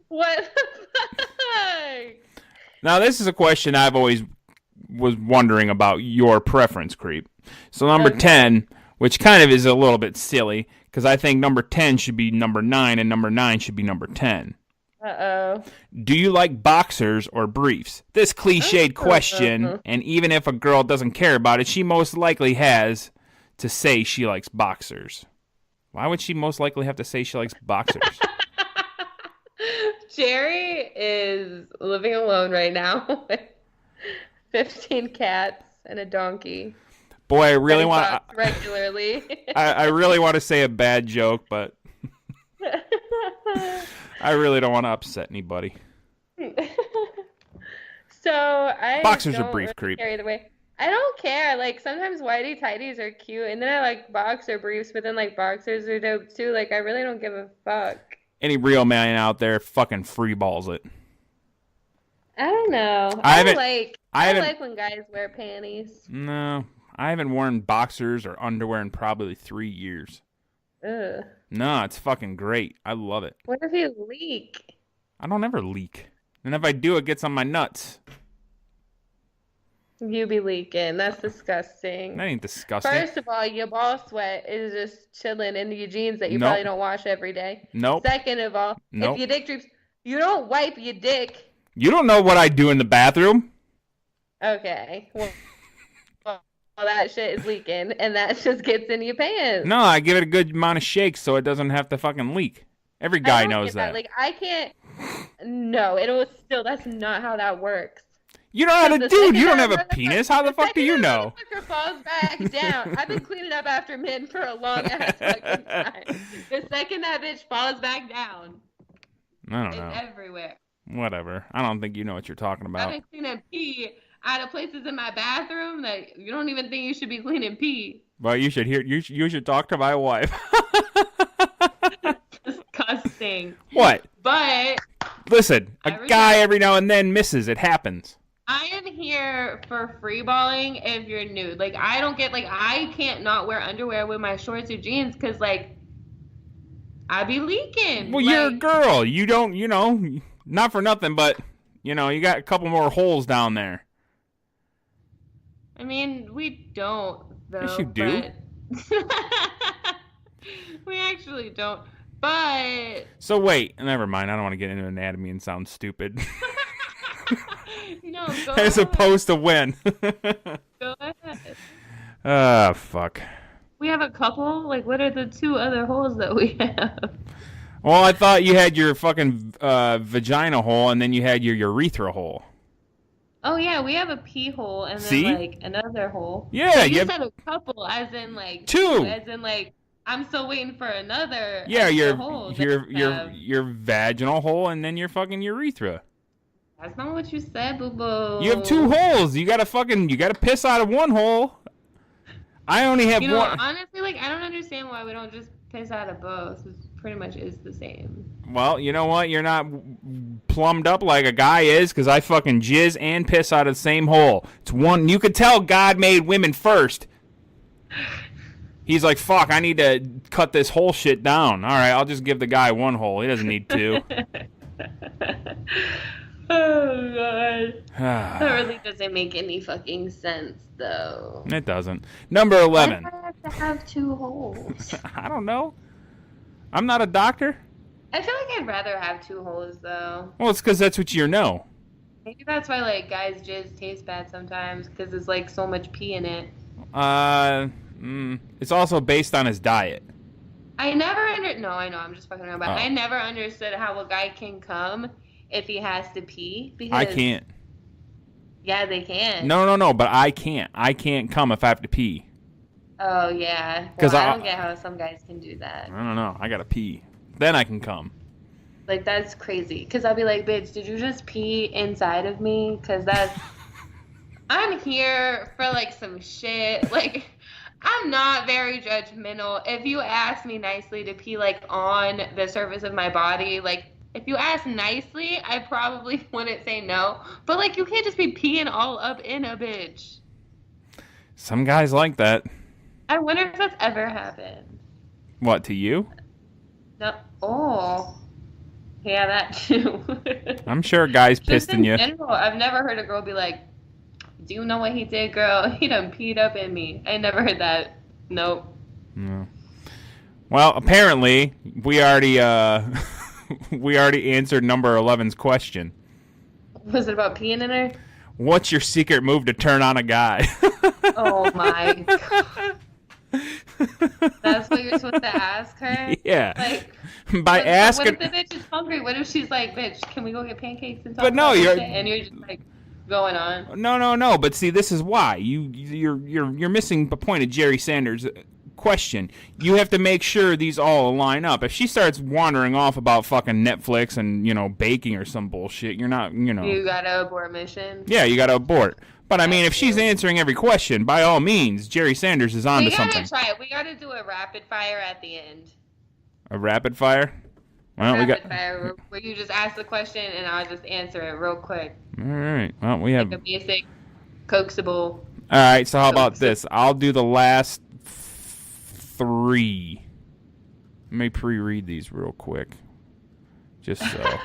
what the fuck? Now, this is a question I've always was wondering about your preference, Creep. So number 10, which kind of is a little bit silly, because I think number 10 should be number 9, and number 9 should be number 10. Uh-oh. Do you like boxers or briefs? This cliched question, and even if a girl doesn't care about it, she most likely has to say she likes boxers. Why would she most likely have to say she likes boxers? Jerry is living alone right now with 15 cats and a donkey. Boy, I really want regularly. I really want to say a bad joke, but I really don't want to upset anybody. Boxers are brief, Creep. Either way. I don't care. Like, sometimes whitey tighties are cute, and then I like boxer briefs, but then like boxers are dope too. Like, I really don't give a fuck. Any real man out there fucking free balls it. I don't know. I like when guys wear panties. No, I haven't worn boxers or underwear in probably 3 years. Ugh. No, it's fucking great. I love it. What if you leak? I don't ever leak. And if I do, it gets on my nuts. You be leaking. That's disgusting. That ain't disgusting. First of all, your ball sweat is just chilling in your jeans that you probably don't wash every day. Nope. Second of all, if your dick droops, you don't wipe your dick. You don't know what I do in the bathroom. Okay. Well, that shit is leaking, and that just gets in your pants. No, I give it a good amount of shakes so it doesn't have to fucking leak. Every guy knows that. Like, I can't. No, it'll still. That's not how that works. You don't have a dude. You don't have a penis. How the fuck do you know? The motherfucker falls back down. I've been cleaning up after men for a long ass fucking time. The second that bitch falls back down, I don't know. it's everywhere. Whatever. I don't think you know what you're talking about. I've been cleaning pee out of places in my bathroom that you don't even think you should be cleaning pee. Well, you should hear. You should talk to my wife. Disgusting. What? But listen, a guy every now and then misses. It happens. I am here for free balling if you're nude. Like, I don't get, like, I can't not wear underwear with my shorts or jeans because, like, I be leaking. Well, like, you're a girl. You don't, not for nothing, but, you got a couple more holes down there. I mean, we don't, though. Yes, you do. We actually don't. But. So, wait. Never mind. I don't want to get into anatomy and sound stupid. No, go As ahead. opposed to when. Go ahead. Fuck. We have a couple? Like, what are the two other holes that we have? Well, I thought you had your fucking vagina hole and then you had your urethra hole. Oh, yeah, we have a pee hole and then, See? like, another hole. Yeah, so you have said a couple, as in, like, two. As in, like, I'm still waiting for another. Yeah, hole your vaginal hole and then your fucking urethra. That's not what you said, boo-boo. You have two holes. You gotta piss out of one hole. I only have one. Honestly, like, I don't understand why we don't just piss out of both. It pretty much is the same. Well, you know what? You're not plumbed up like a guy is, because I fucking jizz and piss out of the same hole. It's one. You could tell God made women first. He's like, fuck, I need to cut this whole shit down. All right, I'll just give the guy one hole. He doesn't need two. Oh, God. That really doesn't make any fucking sense, though. It doesn't. Number 11. Why do I have to have two holes? I don't know. I'm not a doctor. I feel like I'd rather have two holes, though. Well, it's because that's what you know. Maybe that's why, like, guys' jizz tastes bad sometimes, because there's, like, so much pee in it. It's also based on his diet. I never No, I know, I'm just fucking around, but Oh. I never understood how a guy can come if he has to pee, because... I can't. Yeah, they can. No, but I can't. I can't come if I have to pee. Oh, yeah. 'Cause Well, I don't get how some guys can do that. I don't know. I gotta pee. Then I can come. Like, that's crazy. Because I'll be like, bitch, did you just pee inside of me? Because that's... I'm here for, like, some shit. Like, I'm not very judgmental. If you ask me nicely to pee, like, on the surface of my body, like, if you ask nicely, I probably wouldn't say no. But, like, you can't just be peeing all up in a bitch. Some guys like that. I wonder if that's ever happened. What, to you? No. Oh. Yeah, that too. I'm sure guys Just pissed in you. general, I've never heard a girl be like, do you know what he did, girl? He done peed up in me. I never heard that. Nope. No. Well, apparently, we already answered number 11's question. Was it about peeing in her? What's your secret move to turn on a guy? Oh my God. That's what you're supposed to ask her? Yeah. Like, By asking. what if the bitch is hungry? What if she's like, bitch, can we go get pancakes and talk But no, about this you're- shit? And you're just like going on. No. But see, this is why you're missing the point of Gerry Sanders' question. You have to make sure these all line up. If she starts wandering off about fucking Netflix and baking or some bullshit, you're not You gotta abort mission. Yeah, you got to abort. But I mean, if she's answering every question, by all means, Gerry Sanders is on to something. We gotta try it. We gotta do a rapid fire at the end. A rapid fire? Well, Rapid fire, where you just ask the question and I'll just answer it real quick. All right. Well, we have. Like a basic, coaxable. All right. So how about this? I'll do the last three. Let me pre-read these real quick, just so.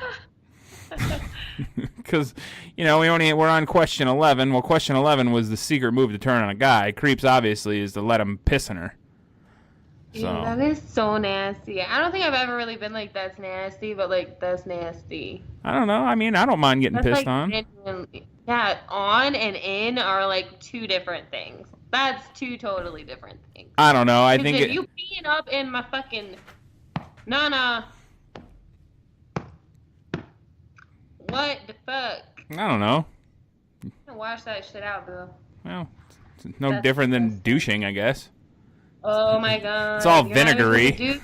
Because we're on question 11. Well, question 11 was the secret move to turn on a guy. Creeps obviously is to let him piss in her. So. Ew, that is so nasty. I don't think I've ever really been like, that's nasty, but like, that's nasty. I don't know. I mean, I don't mind getting That's pissed like, on. Yeah, on and in are like two different things. That's two totally different things. I don't know. I think if you peeing up in my fucking Nana. What the fuck? I don't know. wash that shit out, boo. Well, it's no different than douching, I guess. Oh my god. It's all vinegary.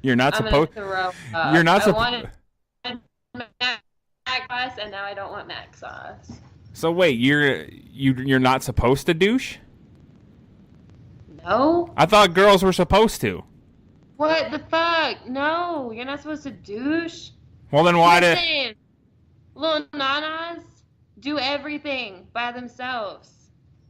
You're not supposed. You're not supposed. Mac sauce, and now I don't want mac sauce. So wait, you're not supposed to douche? No. I thought girls were supposed to. What the fuck? No, you're not supposed to douche. Well, then why did little nanas do everything by themselves?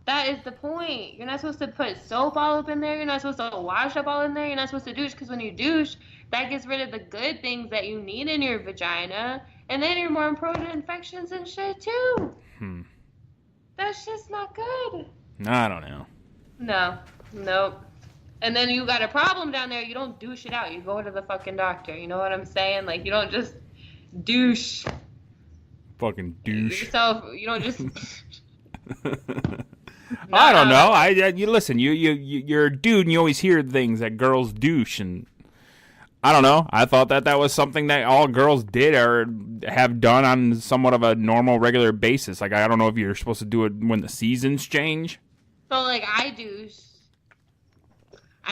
That is the point. You're not supposed to put soap all up in there. You're not supposed to wash up all in there. You're not supposed to douche because when you douche, that gets rid of the good things that you need in your vagina. And then you're more prone to infections and shit, too. That's just not good. I don't know. No. Nope. And then you got a problem down there. You don't douche it out. You go to the fucking doctor. You know what I'm saying? Like, you don't just douche. Fucking douche. Yourself. You don't just... I don't know. You listen. You're a dude, and you always hear things that girls douche, and I don't know. I thought that was something that all girls did or have done on somewhat of a normal, regular basis. Like, I don't know if you're supposed to do it when the seasons change. So, like, I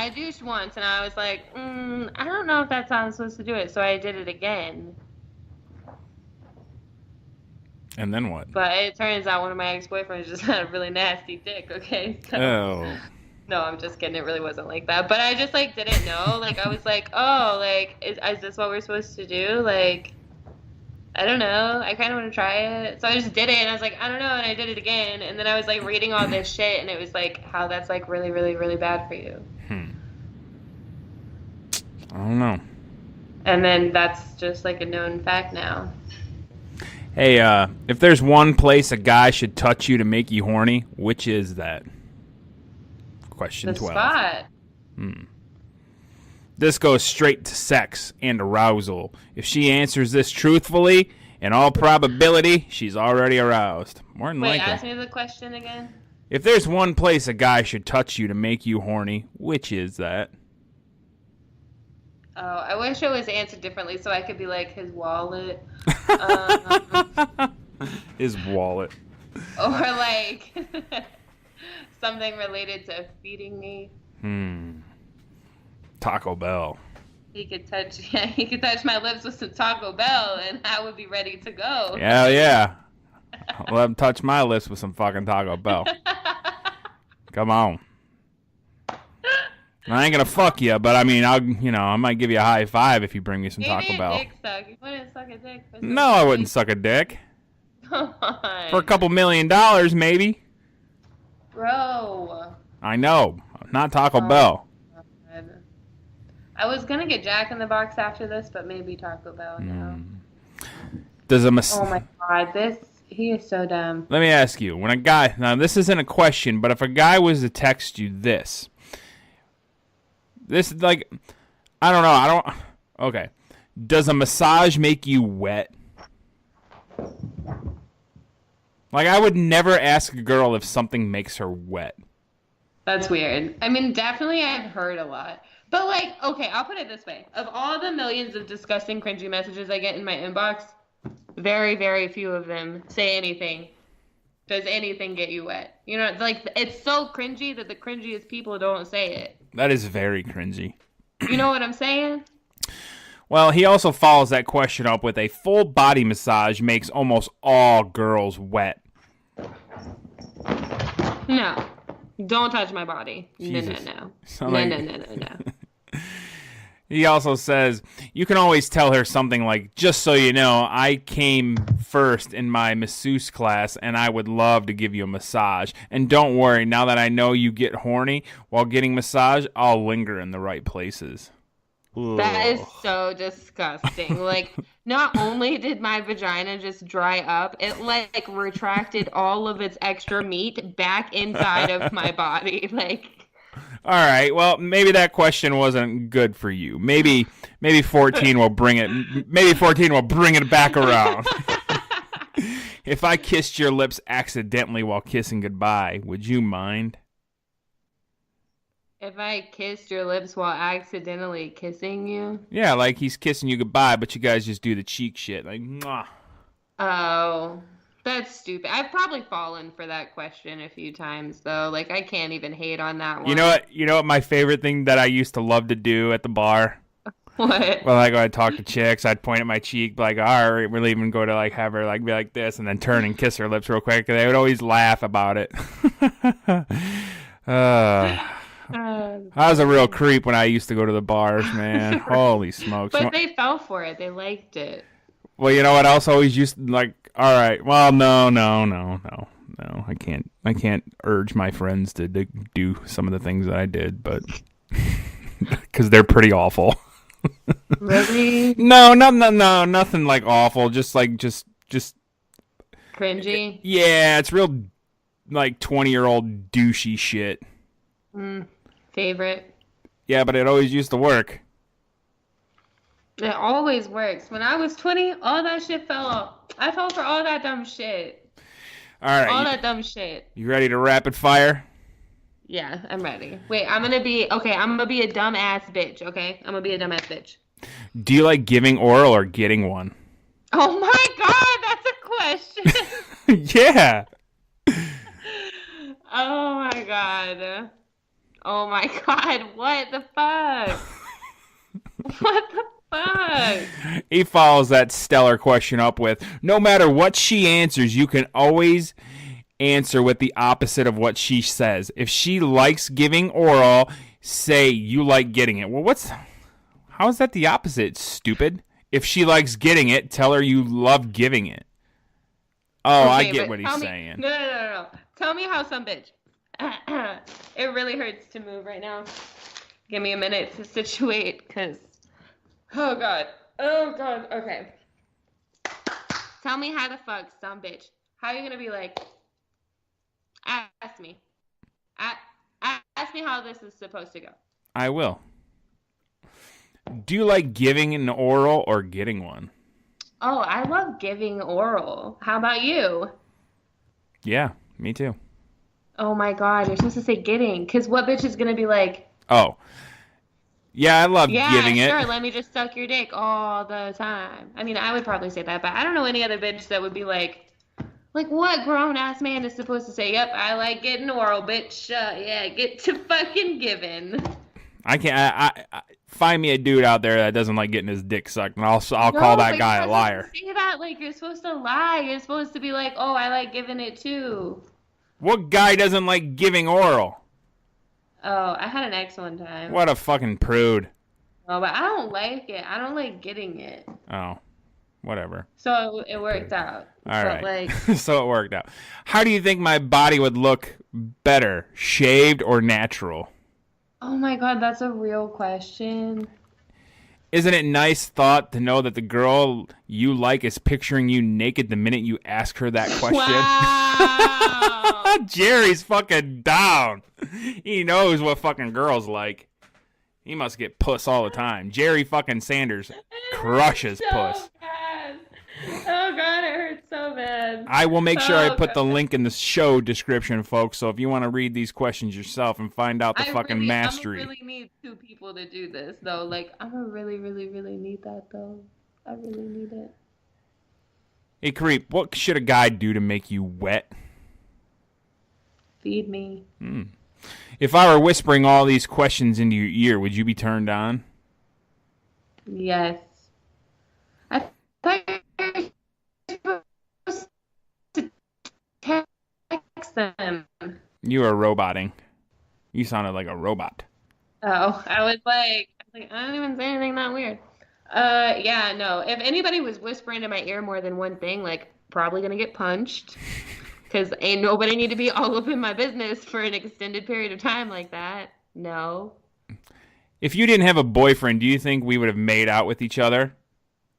douched once, and I was like, I don't know if that's how I'm supposed to do it, so I did it again. And then what? But it turns out one of my ex-boyfriends just had a really nasty dick, okay? So, no, I'm just kidding. It really wasn't like that. But I just, like, didn't know. Like, I was like, oh, like, is this what we're supposed to do? Like, I don't know. I kind of want to try it. So I just did it, and I was like, I don't know, and I did it again. And then I was, like, reading all this shit, and it was, like, how that's, like, really, really, really bad for you. I don't know. And then that's just, like, a known fact now. Hey, if there's one place a guy should touch you to make you horny, which is that? Question 12. The spot. This goes straight to sex and arousal. If she answers this truthfully, in all probability, she's already aroused. More than likely. Wait, ask me the question again. If there's one place a guy should touch you to make you horny, which is that? Oh, I wish it was answered differently so I could be like his wallet. His wallet. Or like something related to feeding me. Taco Bell. He could touch my lips with some Taco Bell and I would be ready to go. Hell yeah. Let him touch my lips with some fucking Taco Bell. Come on. I ain't gonna fuck you, but I mean, I might give you a high five if you bring me some Taco Bell. Dick suck. You wouldn't suck a dick. No, I wouldn't suck a dick. Come on. For a couple $1 million, maybe. Bro. I know. Not Taco Bell. God. I was gonna get Jack in the Box after this, but maybe Taco Bell now. Oh my god, he is so dumb. Let me ask you, when a guy, now this isn't a question, but if a guy was to text you this like, I don't know, okay. Does a massage make you wet? Like, I would never ask a girl if something makes her wet. That's weird. I mean, definitely I've heard a lot. But, like, okay, I'll put it this way. Of all the millions of disgusting, cringy messages I get in my inbox, very, very few of them say anything. Does anything get you wet? You know, like, it's so cringy that the cringiest people don't say it. That is very cringy. You know what I'm saying? Well, he also follows that question up with a full body massage makes almost all girls wet. No. Don't touch my body. Jesus. No. He also says, you can always tell her something like, just so you know, I came first in my masseuse class, and I would love to give you a massage. And don't worry, now that I know you get horny while getting massage, I'll linger in the right places. Ugh. That is so disgusting. Like, not only did my vagina just dry up, it, like, retracted all of its extra meat back inside of my body. Like... All right. Well, maybe that question wasn't good for you. Maybe 14 will bring it. Maybe 14 will bring it back around. If I kissed your lips accidentally while kissing goodbye, would you mind? If I kissed your lips while accidentally kissing you? Yeah, like he's kissing you goodbye, but you guys just do the cheek shit, like mwah. Oh. That's stupid. I've probably fallen for that question a few times though. Like I can't even hate on that one. You know what? You know what? My favorite thing that I used to love to do at the bar. What? Well, like I'd talk to chicks, I'd point at my cheek, be like, all right, we'll even go to like have her like be like this, and then turn and kiss her lips real quick. They would always laugh about it. I was a real creep when I used to go to the bars, man. Holy smokes! But they fell for it. They liked it. Well, you know what else always used to, like, all right, well, no. I can't urge my friends to do some of the things that I did, but because they're pretty awful. Really? No, nothing like awful. Just cringy. Yeah, it's real like 20-year-old douchey shit. Favorite. Yeah, but it always used to work. It always works. When I was 20, all that shit fell off. I fell for all that dumb shit. All right. All that dumb shit. You ready to rapid fire? Yeah, I'm ready. Wait, I'm gonna be a dumbass bitch, okay? I'm gonna be a dumbass bitch. Do you like giving oral or getting one? Oh my god, that's a question. Yeah. Oh my god. Oh my god, what the fuck? What the fuck? He follows that stellar question up with, no matter what she answers, you can always answer with the opposite of what she says. If she likes giving oral, say you like getting it. Well, how is that the opposite, stupid? If she likes getting it, tell her you love giving it. Oh, okay, I get what he's saying. No. Tell me how some bitch. It really hurts to move right now. Give me a minute to situate, because... Oh, God. Okay. Tell me how the fuck, some bitch. How are you going to be like... Ask me. Ask me how this is supposed to go. I will. Do you like giving an oral or getting one? Oh, I love giving oral. How about you? Yeah, me too. Oh my god, you're supposed to say getting. Because what bitch is going to be like... Oh. Yeah, I love giving it. Yeah, sure, let me just suck your dick all the time. I mean, I would probably say that, but I don't know any other bitch that would be like... Like, what grown-ass man is supposed to say, yep, I like getting oral, bitch. Yeah, get to fucking giving. I can't... I find me a dude out there that doesn't like getting his dick sucked, and I'll call that guy a liar. Say that like you're supposed to lie. You're supposed to be like, oh, I like giving it too. What guy doesn't like giving oral? Oh, I had an ex one time. What a fucking prude. Oh, but I don't like it. I don't like getting it. Oh, whatever. So it worked out. All right. So it worked out. How do you think my body would look better, shaved or natural? Oh my god, that's a real question. Isn't it nice thought to know that the girl you like is picturing you naked the minute you ask her that question? Wow. Jerry's fucking down. He knows what fucking girls like. He must get puss all the time. Gerry fucking Sanders crushes puss. Bad. Oh god, it hurts so bad. I will make sure I put the link in the show description, folks. So if you want to read these questions yourself and find out the fucking mastery. I really need two people to do this, though. Like, I'm gonna really, really, really need that, though. I really need it. Hey, Creep, what should a guy do to make you wet? Feed me. If I were whispering all these questions into your ear, would you be turned on? Yes. I thought you were supposed to text them. You were roboting. You sounded like a robot. Oh, I was like, I don't even say anything that weird. Yeah, no. If anybody was whispering in my ear more than one thing, like, probably gonna get punched. Because ain't nobody need to be all up in my business for an extended period of time like that. No. If you didn't have a boyfriend, do you think we would have made out with each other?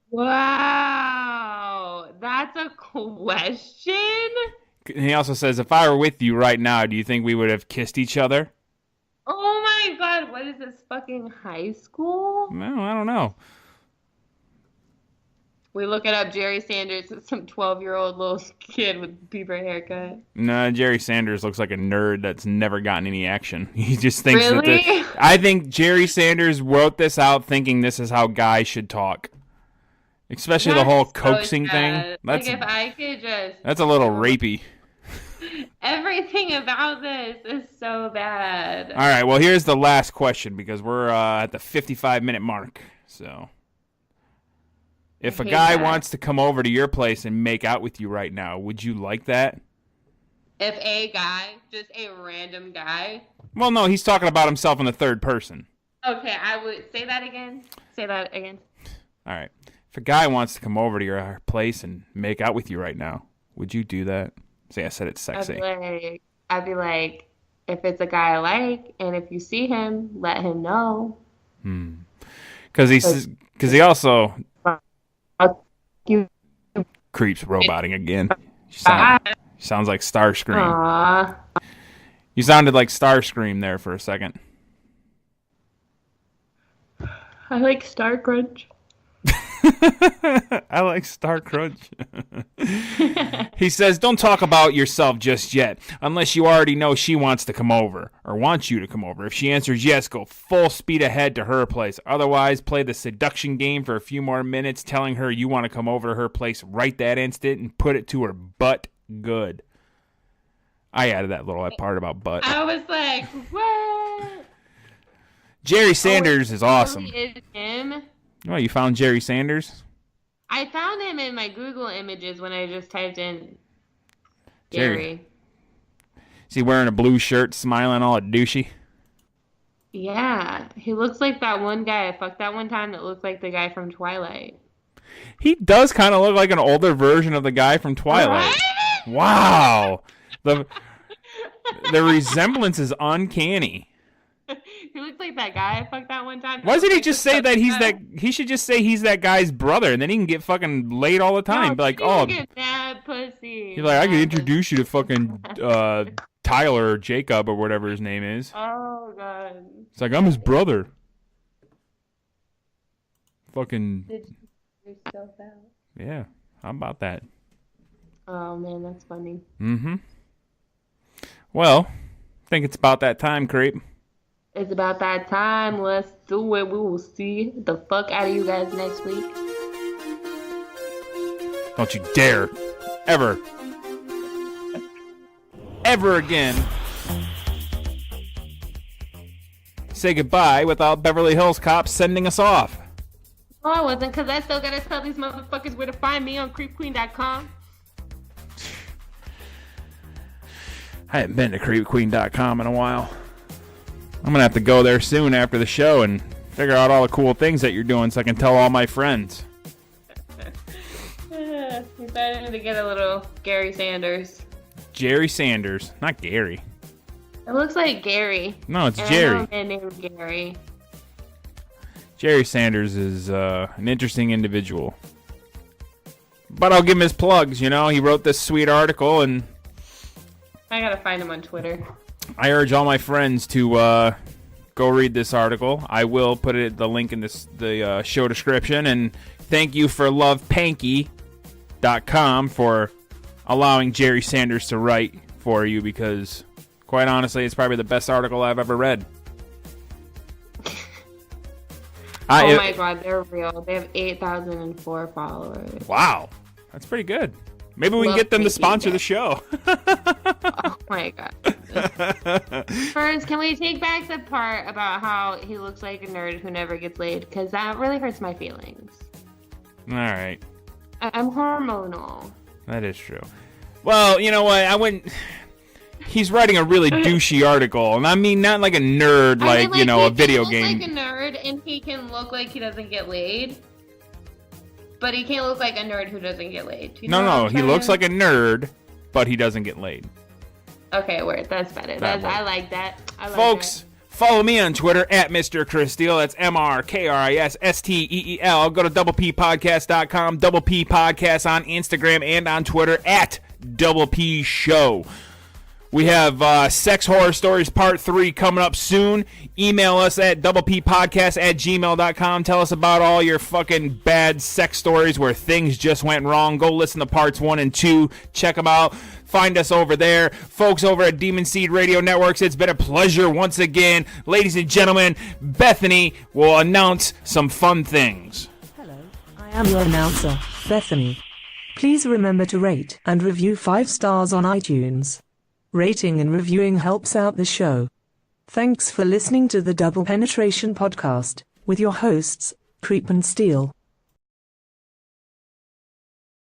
Wow. That's a question? He also says, if I were with you right now, do you think we would have kissed each other? Oh my god, what is this, fucking high school? No, I don't know. We look it up, Gerry Sanders, some 12-year-old little kid with Bieber haircut. No, Gerry Sanders looks like a nerd that's never gotten any action. He just thinks really? I think Gerry Sanders wrote this out thinking this is how guys should talk. Especially the whole so coaxing sad. thing. That's, like, if I could just... That's a little rapey. Everything about this is so bad. All right, well, here's the last question because we're at the 55-minute mark. So, if a guy wants to come over to your place and make out with you right now, would you like that? If a guy, just a random guy. Well, no, he's talking about himself in the third person. Okay, I would say that again. Say that again. All right. If a guy wants to come over to your place and make out with you right now, would you do that? See, I said it's sexy. I'd be like, if it's a guy I like, and if you see him, let him know. Because he also You. creeps roboting again. Sounds like Starscream. Aww. You sounded like Starscream there for a second. I like Star Crunch. I like Star Crunch. He says, don't talk about yourself just yet, unless you already know she wants to come over, or wants you to come over. If she answers yes, go full speed ahead to her place. Otherwise, play the seduction game for a few more minutes, telling her you want to come over to her place right that instant and put it to her butt good. I added that little part about butt. I was like, what? Gerry Sanders is awesome. Really is him? Oh, you found Gerry Sanders? I found him in my Google images when I just typed in Gerry. Is he wearing a blue shirt, smiling all douchey? Yeah, he looks like that one guy I fucked that one time that looked like the guy from Twilight. He does kind of look like an older version of the guy from Twilight. What? Wow. The resemblance is uncanny. He looks like that guy I fucked that one time. Why doesn't he just say that he's that? He should just say he's that guy's brother, and then he can get fucking laid all the time. No, Be like, oh, get that pussy. he's like, I can introduce you to fucking Tyler or Jacob or whatever his name is. Oh god. It's like, I'm his brother. Fucking. Did you yourself out? Yeah, how about that? Oh man, that's funny. Mm-hmm. Well, I think it's about that time, Creep. It's about that time. Let's do it. We will see the fuck out of you guys next week. Don't you dare, ever again, say goodbye without Beverly Hills cops sending us off. Oh, I wasn't, because I still gotta tell these motherfuckers where to find me on CreepQueen.com. I haven't been to CreepQueen.com in a while. I'm going to have to go there soon after the show and figure out all the cool things that you're doing so I can tell all my friends. We started to get a little Gerry Sanders. Gerry Sanders, not Gary. It looks like Gary. No, it's and Gerry. I know a man named Gary. Gerry Sanders is an interesting individual. But I'll give him his plugs, you know. He wrote this sweet article, and I gotta find him on Twitter. I urge all my friends to go read this article. I will put the link in the show description. And thank you for lovepanky.com for allowing Gerry Sanders to write for you, because quite honestly, it's probably the best article I've ever read. Oh my god, they're real. They have 8,004 followers. Wow, that's pretty good. Maybe we can get them to sponsor the show. Oh my god. First, can we take back the part about how he looks like a nerd who never gets laid? Because that really hurts my feelings. All right. I'm hormonal. That is true. Well, you know what? He's writing a really douchey article, and I mean not like a nerd, like you know, a video game. He can look like a nerd, and he can look like he doesn't get laid. But he can't look like a nerd who doesn't get laid. No, he looks like a nerd, but he doesn't get laid. Okay, word. That's better. I like that. Folks, follow me on Twitter at Mr. Kris Steele. That's MrKrisSteel. Go to doublepodcast.com. Double P Podcast on Instagram and on Twitter at Double P Show. We have Sex Horror Stories Part 3 coming up soon. Email us at doublepodcast@gmail.com. Tell us about all your fucking bad sex stories where things just went wrong. Go listen to Parts 1 and 2. Check them out. Find us over there. Folks over at Demon Seed Radio Networks, it's been a pleasure once again. Ladies and gentlemen, Bethany will announce some fun things. Hello, I am your announcer, Bethany. Please remember to rate and review 5 stars on iTunes. Rating and reviewing helps out the show. Thanks for listening to the Double Penetration Podcast with your hosts, Creep and Steele.